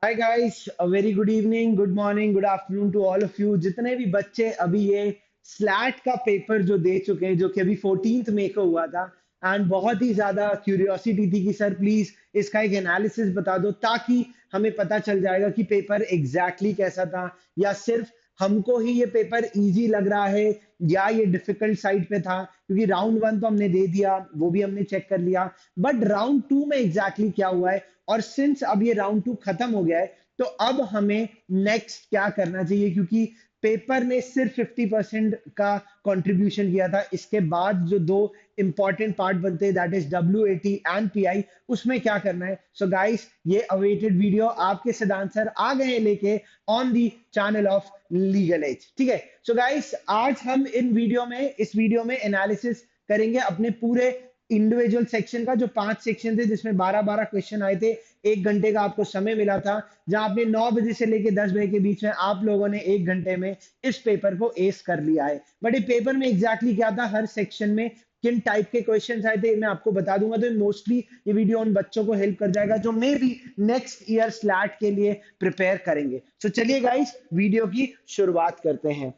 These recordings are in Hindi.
Hi guys, a very good evening, good morning, good afternoon to all of you. जितने भी बच्चे अभी ये स्लैट का पेपर जो दे चुके हैं, जो कि अभी 14th मई को हुआ था, एंड बहुत ही ज्यादा क्यूरियोसिटी थी कि सर प्लीज इसका एक एनालिसिस बता दो, ताकि हमें पता चल जाएगा कि पेपर एग्जैक्टली कैसा था, या सिर्फ हमको ही ये पेपर इजी लग रहा है, या ये डिफिकल्ट साइड पे था। क्योंकि राउंड वन तो हमने दे दिया, वो भी हमने चेक कर लिया, बट राउंड टू में एग्जैक्टली क्या हुआ है, और सिंस अब ये राउंड टू खत्म हो गया है, तो अब हमें नेक्स्ट क्या करना चाहिए। क्योंकि पेपर ने सिर्फ 50% का कंट्रीब्यूशन किया था, इसके बाद जो दो इंपॉर्टेंट पार्ट बनते हैं, that is WAT and PI, उसमें क्या करना है। सो गाइस, ये अवेटेड वीडियो आपके सिद्धांत सर आ गए हैं लेके on the channel of Legal Edge. ठीक है, सो गाइस, आज हम इस वीडियो में एनालिसिस करेंगे अपने पूरे इंडिविजुअल सेक्शन का, जो 5 सेक्शन थे, जिसमें 12-12 क्वेश्चन आए थे। 1 घंटे का आपको समय मिला था, जहां आपने 9 बजे से लेकर 10 बजे के बीच में आप लोगों ने 1 घंटे में इस पेपर को एस कर लिया है। बट ये पेपर में एग्जैक्टली क्या था, हर सेक्शन में किन टाइप के क्वेश्चंस आए थे, मैं आपको बता दूंगा। तो मोस्टली ये वीडियो उन बच्चों को हेल्प कर जाएगा जो मे भी नेक्स्ट ईयर स्लैट के लिए प्रिपेयर करेंगे। सो चलिए गाइस, वीडियो की शुरुआत करते हैं।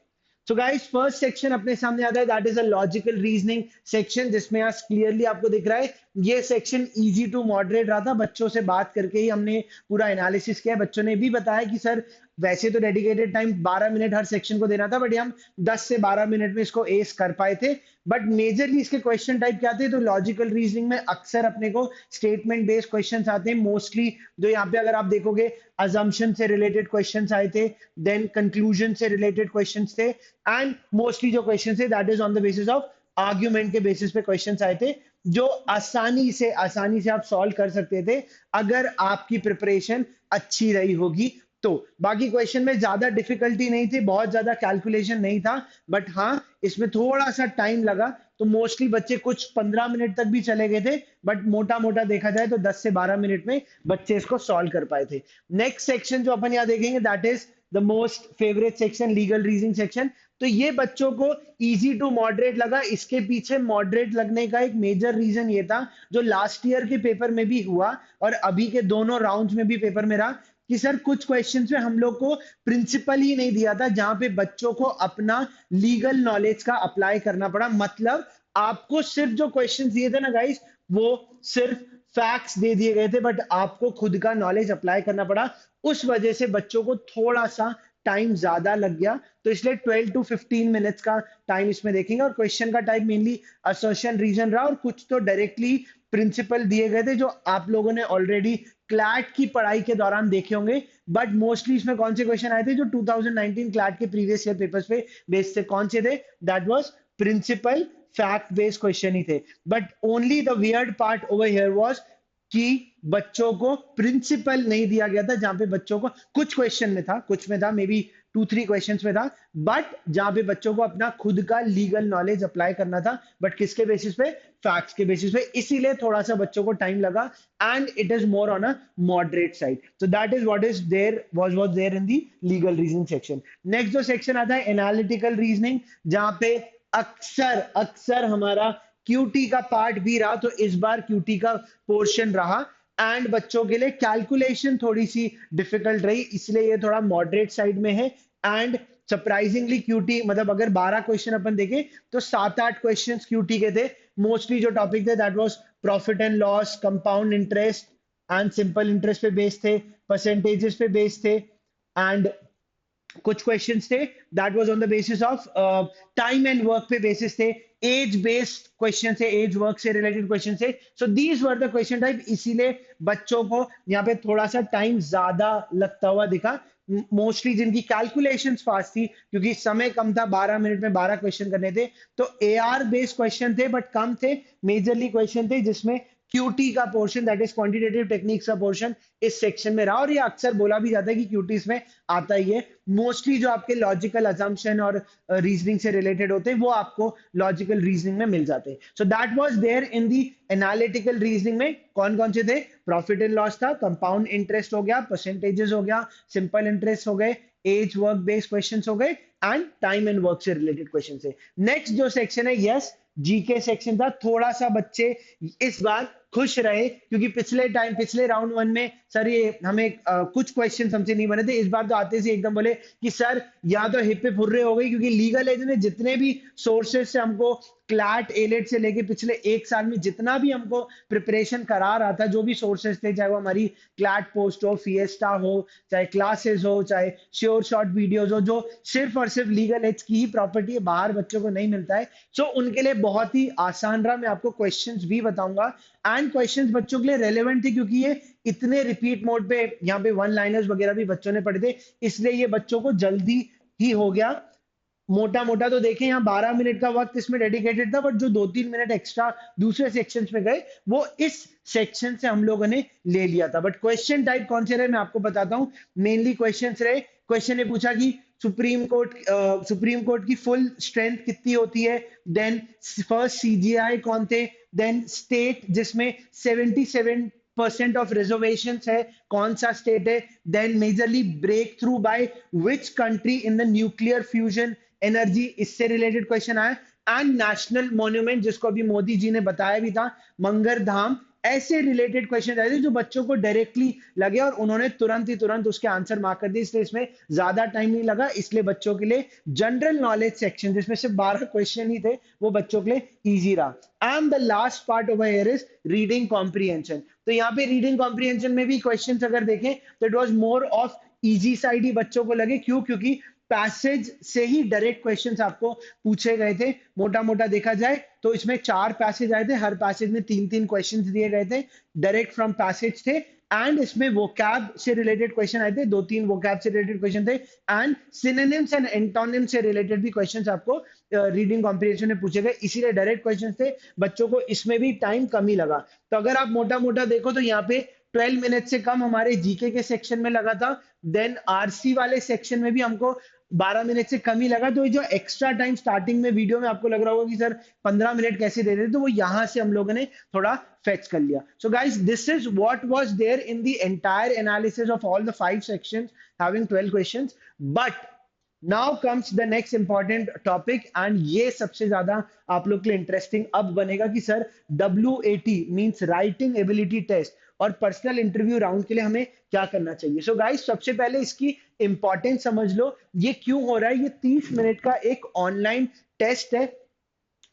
सो गाइस, फर्स्ट सेक्शन अपने सामने आता है, that is a logical reasoning section, जिसमें आज क्लियरली आपको दिख रहा है ये सेक्शन इजी टू मॉडरेट रहा था। बच्चों से बात करके ही हमने पूरा एनालिसिस किया। बच्चों ने भी बताया कि सर वैसे तो डेडिकेटेड टाइम 12 मिनट हर सेक्शन को देना था, बट हम 10 से 12 मिनट में इसको एस कर पाए थे। बट मेजरली इसके क्वेश्चन टाइप क्या थे, तो लॉजिकल रीजनिंग में अक्सर अपने को स्टेटमेंट बेस्ड क्वेश्चन आते हैं मोस्टली। जो यहाँ पे अगर आप देखोगे, अजम्पशन से रिलेटेड क्वेश्चन आए थे, देन कंक्लूजन से रिलेटेड क्वेश्चन थे, एंड मोस्टली जो क्वेश्चन थे that is on the basis of argument के बेसिस पे क्वेश्चन आए थे, जो आसानी से आप सॉल्व कर सकते थे अगर आपकी प्रिपरेशन अच्छी रही होगी। तो बाकी क्वेश्चन में ज्यादा डिफिकल्टी नहीं थी, बहुत ज्यादा कैलकुलेशन नहीं था, बट हाँ, इसमें थोड़ा सा टाइम लगा। तो मोस्टली बच्चे कुछ 15 मिनट तक भी चले गए थे, बट मोटा मोटा देखा जाए तो 10 से 12 मिनट में बच्चे इसको सॉल्व कर पाए थे। नेक्स्ट सेक्शन जो अपन यहाँ देखेंगे, that is the most favourite section, legal reasoning section. तो ये बच्चों को इजी टू मॉडरेट लगा। इसके पीछे मॉडरेट लगने का एक मेजर रीजन ये था, जो लास्ट ईयर के पेपर में भी हुआ और अभी के दोनों राउंड्स में भी पेपर में रहा, कि सर कुछ क्वेश्चंस में हम लोग को प्रिंसिपल ही नहीं दिया था, जहां पे बच्चों को अपना लीगल नॉलेज का अप्लाई करना पड़ा। मतलब आपको सिर्फ जो क्वेश्चंस दिए थे ना गाइस, वो सिर्फ फैक्ट्स दे दिए गए थे, बट आपको खुद का नॉलेज अप्लाई करना पड़ा। उस वजह से बच्चों को थोड़ा सा टाइम ज्यादा लग गया। तो इसलिए 12 टू 15 मिनट्स का टाइम इसमें देखेंगे, और क्वेश्चन का टाइप मेनली असर्शन रीजन रहा, और कुछ तो डायरेक्टली प्रिंसिपल दिए गए थे, जो आप लोगों ने ऑलरेडी क्लैट की पढ़ाई के दौरान देखे होंगे। बट मोस्टली इसमें कौन से क्वेश्चन आए थे, जो 2019 क्लैट के प्रीवियस ईयर पेपर्स पे बेस्ड थे, कौन से थे, that was principle fact based question ही थे। But only the weird part over here was कि बच्चों को प्रिंसिपल नहीं दिया गया था, जहां पे बच्चों को कुछ क्वेश्चन में था, कुछ में था, मे बी 2-3 क्वेश्चंस में था, बट जहां पे बच्चों को अपना खुद का लीगल नॉलेज अप्लाई करना था, बट किसके बेसिस पे, फैक्ट्स के बेसिस पे। इसीलिए थोड़ा सा बच्चों को टाइम लगा, and it is more on a moderate side. So that is what is there was there in the legal reasoning section. Next जो सेक्शन आता है, एनालिटिकल रीजनिंग, जहां पे अक्सर अक्सर हमारा क्यूटी का पार्ट भी रहा, तो इस बार क्यूटी का पोर्शन रहा, एंड बच्चों के लिए कैलकुलेशन थोड़ी सी डिफिकल्ट रही, इसलिए ये थोड़ा मॉडरेट साइड में है। एंड सरप्राइजिंगली क्यूटी, मतलब अगर 12 क्वेश्चन अपन देखें, तो 7-8 क्वेश्चन क्यूटी के थे। मोस्टली जो टॉपिक थे, that was profit and loss, compound interest and simple interest पे बेस्ड थे, परसेंटेजेस पे बेस्ड थे, एंड कुछ क्वेश्चंस थे that was on the basis of time and work पे बेसिस थे, एज बेस्ड क्वेश्चन थे, एज वर्क से रिलेटेड क्वेश्चन थे। So these were the question type, इसीलिए बच्चों को यहाँ पे थोड़ा सा टाइम ज्यादा लगता हुआ दिखा। मोस्टली जिनकी कैलकुलेशन फास्ट थी, क्योंकि समय कम था, 12 मिनट में 12 क्वेश्चन करने थे, तो AR बेस्ड क्वेश्चन थे, बट कम थे। मेजरली क्वेश्चन थे जिसमें क्यूटी का portion, that is quantitative techniques का पोर्शन, इस सेक्शन में रहा। और ये अक्सर बोला भी जाता है कि क्यूटी इसमें आता ही है। मोस्टली जो आपके लॉजिकल अजम्पशन और रीजनिंग से रिलेटेड होते हैं, वो आपको लॉजिकल रीजनिंग में मिल जाते हैं। So that was there in the analytical reasoning में। कौन कौन से थे, प्रॉफिट एंड लॉस था, कंपाउंड इंटरेस्ट हो गया, परसेंटेजेस हो गया, सिंपल इंटरेस्ट हो गए, एज वर्क बेस्ड क्वेश्चंस हो गए, एंड टाइम एंड वर्क से रिलेटेड क्वेश्चन है। नेक्स्ट जो सेक्शन है, यस, जीके सेक्शन था। थोड़ा सा बच्चे इस बार खुश रहे, क्योंकि पिछले राउंड वन में सर ये हमें कुछ क्वेश्चन हमसे नहीं बने थे, इस बार तो आते से एकदम बोले कि सर या तो हिप हिप हुर्रे हो गई, क्योंकि लीगल एज ने जितने भी सोर्सेज से हमको क्लैट एलेट से लेके पिछले 1 साल में जितना भी हमको प्रिपरेशन करा रहा था, जो भी सोर्सेज थे, चाहे वो हमारी क्लैट पोस्ट हो, फिएस्टा हो, चाहे क्लासेस हो, चाहे श्योर शॉर्ट वीडियोज हो, जो सिर्फ और सिर्फ लीगल एज की ही प्रॉपर्टी है, बाहर बच्चों को नहीं मिलता है। सो उनके लिए बहुत ही आसान रहा। मैं आपको क्वेश्चंस भी बताऊंगा, एंड क्वेश्चंस बच्चों के लिए रेलेवेंट थे, क्योंकि ये इतने रिपीट मोड पे यहाँ पे वन लाइनर्स वगैरह भी बच्चों ने पढ़े थे, इसलिए ये बच्चों को जल्दी ही हो गया। मोटा मोटा तो देखें यहाँ 12 मिनट का वक्त इसमें डेडिकेटेड था, बट जो 2-3 मिनट एक्स्ट्रा दूसरे सेक्शन में गए वो इस सेक्शन से हम लोगों ने ले लिया था। बट क्वेश्चन टाइप कौन से रहे मैं आपको बताता हूँ। मेनली क्वेश्चन रहे, क्वेश्चन ने पूछा कि सुप्रीम कोर्ट की फुल स्ट्रेंथ कितनी होती है, देन फर्स्ट सीजीआई कौन थे, देन स्टेट जिसमें 77% ऑफ रिजर्वेशन है, कौन सा स्टेट है, then majorly breakthrough by which country in the nuclear fusion energy, इससे रिलेटेड क्वेश्चन आया, एंड नेशनल मॉन्यूमेंट जिसको अभी मोदी जी ने बताया भी था, मंगर धाम। ऐसे रिलेटेड क्वेश्चन आए थे जो बच्चों को डायरेक्टली लगे और उन्होंने तुरंत उसके आंसर मार्क कर दिए, इसलिए इसमें ज्यादा टाइम नहीं लगा। इसलिए बच्चों के लिए जनरल नॉलेज सेक्शन जिसमें सिर्फ 12 क्वेश्चन ही थे वो बच्चों के लिए इजी रहा। And the last part over here is reading comprehension. तो यहाँ पे रीडिंग कॉम्प्रिहेंशन में भी क्वेश्चन अगर देखें तो it was more of easy side ही बच्चों को लगे। क्यों? क्योंकि पैसेज से ही डायरेक्ट क्वेश्चंस आपको पूछे गए थे। मोटा मोटा देखा जाए तो इसमें 4 पैसेज आए थे, हर पैसेज में 3-3 क्वेश्चंस दिए गए थे, डायरेक्ट फ्रॉम पैसेज थे। एंड इसमें वोकैब से रिलेटेड क्वेश्चन आए थे, 2-3 वोकैब से रिलेटेड क्वेश्चन थे, एंड सिनोनिम्स एंड एंटोनिम्स से रिलेटेड भी क्वेश्चंस आपको रीडिंग कॉम्प्रिहेंशन में पूछे गए, इसीलिए डायरेक्ट क्वेश्चंस थे। बच्चों को इसमें भी टाइम कम ही लगा। तो अगर आप मोटा मोटा देखो तो यहाँ पे 12 मिनट से कम हमारे जीके के सेक्शन में लगा था, देन आरसी वाले सेक्शन में भी हमको 12 मिनट से कम ही लगा। तो ये जो एक्स्ट्रा टाइम स्टार्टिंग में वीडियो में आपको लग रहा होगा कि सर 15 मिनट कैसे दे रहे थे, तो वो यहां से हम लोगों ने थोड़ा फेच कर लिया। So guys, this is what was there in the entire analysis of all the 5 sections having 12 questions. But now comes the next important topic, and ये सबसे ज्यादा आप लोग के लिए इंटरेस्टिंग अब बनेगा कि sir WAT means writing ability test और पर्सनल इंटरव्यू राउंड के लिए हमें क्या करना चाहिए। सो गाइस, सबसे पहले इसकी इंपॉर्टेंस समझ लो, ये क्यों हो रहा है। ये 30 मिनट का एक ऑनलाइन टेस्ट है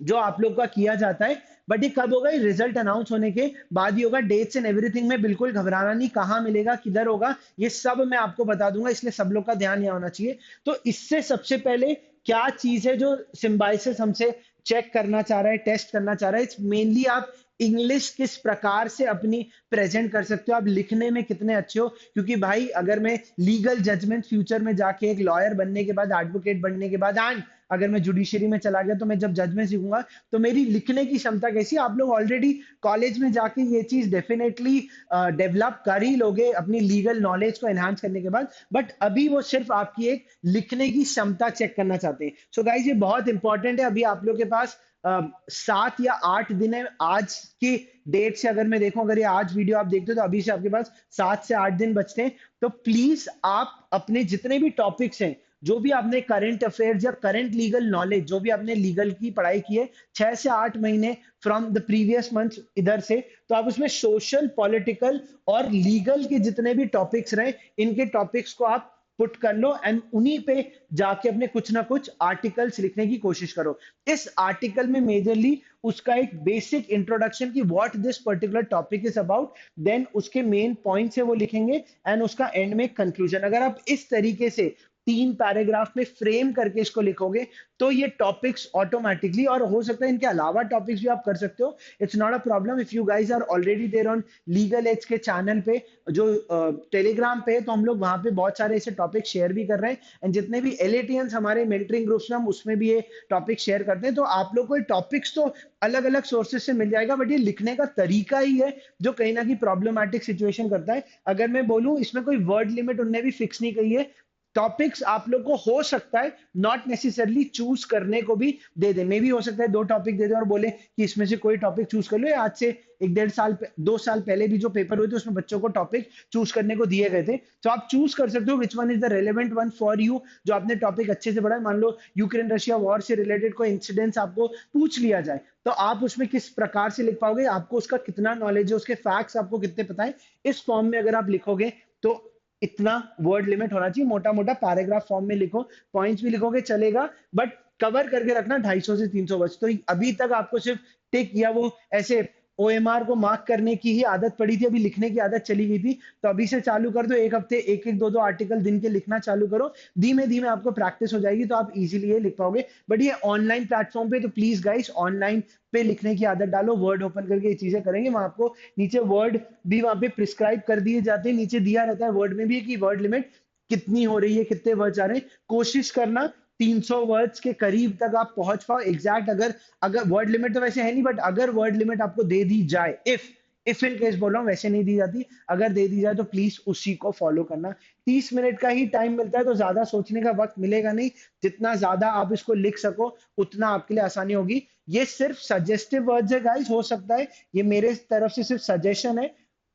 जो आप लोग का किया जाता है, बट ये कब होगा? रिजल्ट अनाउंस होने के बाद ही होगा। डेट्स एंड एवरीथिंग में बिल्कुल घबराना नहीं, कहां मिलेगा, किधर होगा, ये सब मैं आपको बता दूंगा, इसलिए सब लोग का ध्यान यहां होना चाहिए। तो इससे सबसे पहले क्या चीज है जो सिम्बाइसिस हमसे चेक करना चाह रहा है, टेस्ट करना चाह रहा है, इट्स मेनली आप इंग्लिश किस प्रकार से अपनी प्रेजेंट कर सकते हो, आप लिखने में कितने अच्छे हो। क्योंकि भाई अगर मैं लीगल जजमेंट फ्यूचर में जाके एक लॉयर बनने के बाद, एडवोकेट बनने के बाद, एंड अगर मैं जुडिशरी में चला गया तो मैं जब जजमेंट सीखूंगा तो मेरी लिखने की क्षमता कैसी। आप लोग ऑलरेडी कॉलेज में जाके ये चीज डेफिनेटली डेवलप कर ही लोगे अपनी लीगल नॉलेज को एनहांस करने के बाद, बट अभी वो सिर्फ आपकी एक लिखने की क्षमता चेक करना चाहते हैं। सो गाइस, ये बहुत इंपॉर्टेंट है। अभी आप लोग के पास 7 या 8 दिन है। आज की डेट से अगर मैं देखूं, अगर ये आज वीडियो आप देखते हो तो अभी से आपके पास 7 से 8 दिन बचते हैं। तो प्लीज आप अपने जितने भी टॉपिक्स हैं, जो भी आपने करंट अफेयर्स या करंट लीगल नॉलेज, जो भी आपने लीगल की पढ़ाई की है 6 से 8 महीने फ्रॉम द प्रीवियस मंथ इधर से, तो आप उसमें सोशल, पॉलिटिकल और लीगल के जितने भी टॉपिक्स रहे, इनके टॉपिक्स को आप पुट कर लो एंड उन्हीं पे जाके अपने कुछ ना कुछ आर्टिकल्स लिखने की कोशिश करो। इस आर्टिकल में मेजरली उसका एक बेसिक इंट्रोडक्शन की what this particular topic is about, then उसके मेन पॉइंट्स है वो लिखेंगे, एंड उसका एंड में कंक्लूजन। अगर आप इस तरीके से 3 पैराग्राफ में फ्रेम करके इसको लिखोगे तो ये टॉपिक्स ऑटोमेटिकली, और हो सकता है इनके अलावा टॉपिक्स भी आप कर सकते हो, it's not a problem if you guys are already there on Legal Edge के चैनल पे, जो टेलीग्राम पे है, तो हम लोग वहां पे बहुत सारे ऐसे टॉपिक शेयर भी कर रहे हैं, एंड जितने भी एलएटीएंस हमारे मेंटरिंग ग्रुप्स में हम उसमें भी ये टॉपिक शेयर करते हैं। तो आप लोग को टॉपिक्स तो अलग अलग सोर्सेज से मिल जाएगा, बट ये लिखने का तरीका ही है जो कहीं ना कहीं प्रॉब्लमैटिक सिचुएशन करता है। अगर मैं बोलूं, इसमें कोई वर्ड लिमिट उनने भी फिक्स नहीं कही है, टॉपिक्स आप लोग को हो सकता है नॉट नेसेसरली चूज करने को भी दे दे, मे भी हो सकता है 2 टॉपिक दे दे और बोले कि इसमें से कोई टॉपिक चूज कर लो। आज से 1 1.5 साल 2 साल पहले भी जो पेपर हुए थे उसमें बच्चों को टॉपिक चूज करने को दिए गए थे, तो आप चूज कर सकते हो which one is the relevant one for you, जो आपने टॉपिक अच्छे से पढ़ा है। मान लो यूक्रेन रशिया वॉर से रिलेटेड कोई इंसिडेंट्स आपको पूछ लिया जाए, तो आप उसमें किस प्रकार से लिख पाओगे, आपको उसका कितना नॉलेज है, उसके फैक्ट्स आपको कितने पता है, इस फॉर्म में अगर आप लिखोगे तो इतना वर्ड लिमिट होना चाहिए। मोटा मोटा पैराग्राफ फॉर्म में लिखो, पॉइंट्स भी लिखोगे चलेगा, बट कवर करके रखना 250 से 300 वर्ड्स। तो अभी तक आपको सिर्फ टिक या वो ऐसे ओएमआर को मार्क करने की ही आदत पड़ी थी, अभी लिखने की आदत चली गई थी, तो अभी से चालू कर दो। एक हफ्ते एक एक दो दो आर्टिकल दिन के लिखना चालू करो, धीमे धीमे आपको प्रैक्टिस हो जाएगी, तो आप इजीली ये लिख पाओगे। बट ये ऑनलाइन प्लेटफॉर्म पे, तो प्लीज गाइस ऑनलाइन पे लिखने की आदत डालो, वर्ड ओपन करके ये चीजें करेंगे। वहां आपको नीचे वर्ड भी वहां पे प्रिस्क्राइब कर दिए जाते हैं, नीचे दिया रहता है वर्ड में भी कि वर्ड लिमिट कितनी हो रही है, कितने वर्ड्स आ रहे हैं। कोशिश करना 300 वर्ड्स के करीब तक आप पहुंच पाओ एग्जैक्ट। अगर अगर वर्ड लिमिट तो वैसे है नहीं, बट अगर वर्ड लिमिट आपको दे दी जाए, इफ इन केस बोल रहा हूँ, वैसे नहीं दी जाती, अगर दे दी जाए तो प्लीज उसी को फॉलो करना। 30 मिनट का ही टाइम मिलता है, तो ज्यादा सोचने का वक्त मिलेगा नहीं। जितना ज्यादा आप इसको लिख सको उतना आपके लिए आसानी होगी। ये सिर्फ सजेस्टिव वर्ड्स है गाइस, हो सकता है ये मेरे तरफ से सिर्फ सजेशन है,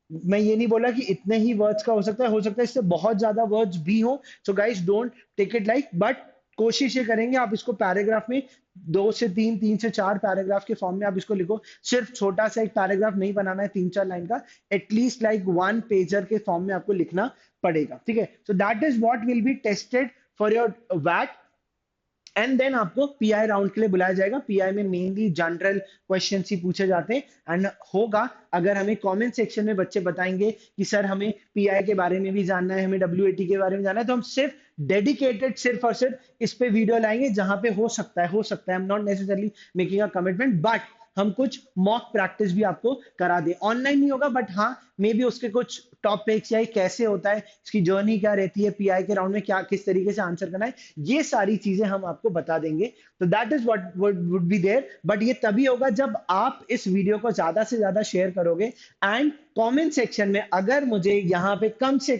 मैं ये नहीं बोला कि इतने ही वर्ड्स का हो सकता है इससे बहुत ज्यादा वर्ड्स भी हो। So guys don't take it like, but कोशिश ये करेंगे आप इसको पैराग्राफ में 2 से 3, 3 से 4 पैराग्राफ के फॉर्म में आप इसको लिखो। सिर्फ छोटा सा एक पैराग्राफ नहीं बनाना है 3 4 लाइन का, एटलीस्ट लाइक 1 पेजर के फॉर्म में आपको लिखना पड़ेगा, ठीक है। So that is what will be tested for your वैट, एंड देन आपको पीआई राउंड के लिए बुलाया जाएगा। पीआई में मेनली जनरल क्वेश्चन ही पूछे जाते हैं, एंड होगा अगर हमें कमेंट सेक्शन में बच्चे बताएंगे कि सर हमें पीआई के बारे में भी जानना है, हमें डब्ल्यूएटी के बारे में जानना है, तो हम सिर्फ डेडिकेटेड सिर्फ और सिर्फ इस पे वीडियो लाएंगे। जहां पे हो सकता है, I am not necessarily making a commitment, but हम कुछ मॉक प्रैक्टिस भी आपको करा दे। ऑनलाइन नहीं होगा, बट हाँ मे बी उसके कुछ टॉपिक्स या ये कैसे होता है, इसकी जर्नी क्या रहती है, पीआई के राउंड में क्या किस तरीके से आंसर करना है, ये सारी चीजें हम आपको बता देंगे। तो that is what would be there, but ये तभी होगा जब आप इस वीडियो को ज्यादा से ज्यादा शेयर करोगे। एंड कमेंट सेक्शन में अगर मुझे यहाँ पे कम से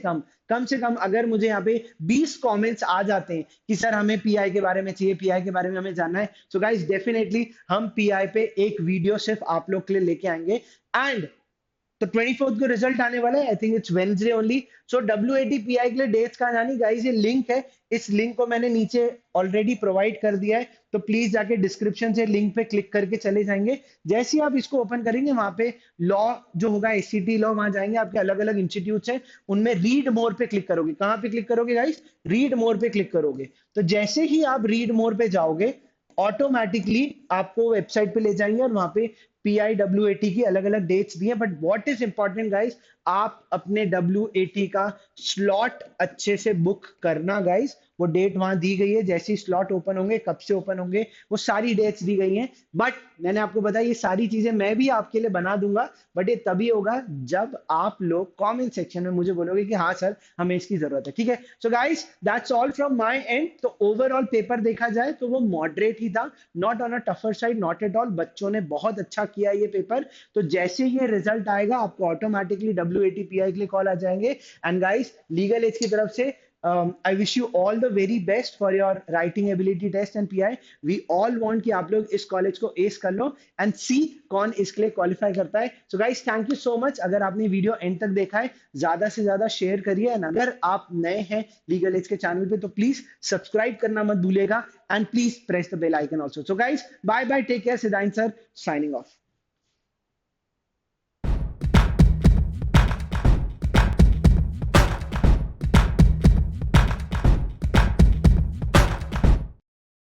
कम अगर मुझे यहाँ पे 20 कमेंट्स आ जाते हैं कि सर हमें पीआई के बारे में चाहिए, पीआई के बारे में हमें जानना है, सो गाइस डेफिनेटली हम पीआई पे एक वीडियो सिर्फ आप लोग के लिए लेके आएंगे। एंड तो 24th को रिजल्ट आने वाला है, I think it's Wednesday only. So WAT pi के लिए डेट्स कहाँ जानी गाइस, ये लिंक है, इस लिंक को मैंने नीचे ऑलरेडी प्रोवाइड कर दिया है, तो प्लीज जाके डिस्क्रिप्शन से लिंक पे क्लिक करके चले जाएंगे। जैसे ही आप इसको ओपन करेंगे वहां पे लॉ जो होगा एससीटी लॉ, वहां जाएंगे, आपके अलग अलग इंस्टीट्यूट है, उनमें रीड मोर पे क्लिक करोगे। कहां पे क्लिक करोगे गाइस, रीड मोर पे क्लिक करोगे। तो जैसे ही आप रीड मोर पे जाओगे ऑटोमेटिकली आपको वेबसाइट पे ले जाएंगे, और वहां पे पीआईडब्ल्यूएटी की अलग अलग डेट्स दी है। But what is important guys, आप अपने डब्ल्यूएटी का स्लॉट अच्छे से बुक करना गाइस। वो डेट वहां दी गई है, जैसे ही स्लॉट ओपन होंगे, कब से ओपन होंगे, वो सारी डेट्स दी गई हैं। बट मैंने आपको बताया ये सारी चीजें मैं भी आपके लिए बना दूंगा, बट ये तभी होगा जब आप लोग कमेंट सेक्शन में मुझे बोलोगे कि हाँ सर हमें इसकी जरूरत है, ठीक है। So guys that's all from my and. तो ओवरऑल पेपर देखा जाए तो वो मॉडरेट ही था, not on a tougher side, not at all. बच्चों ने बहुत अच्छा किया ये पेपर। तो जैसे ये रिजल्ट आएगा आपको ऑटोमेटिकली डब्ल्यूएटी पीआई के लिए कॉल आ जाएंगे। एंड गाइस लीगल एज की तरफ से I wish you all the very best for your writing ability test and PI. We all want कि आप लोग इस कॉलेज को एस कर लो एंड सी कौन इसके लिए क्वालिफाई करता है। So guys thank you so much. अगर आपने वीडियो एंड तक देखा है ज्यादा से ज्यादा शेयर करिए, एंड अगर आप नए हैं लीगल एज के चैनल पे तो प्लीज सब्सक्राइब करना मत भूलिएगा, and please press the bell icon also. So guys bye bye, take care, Siddhant sir signing of.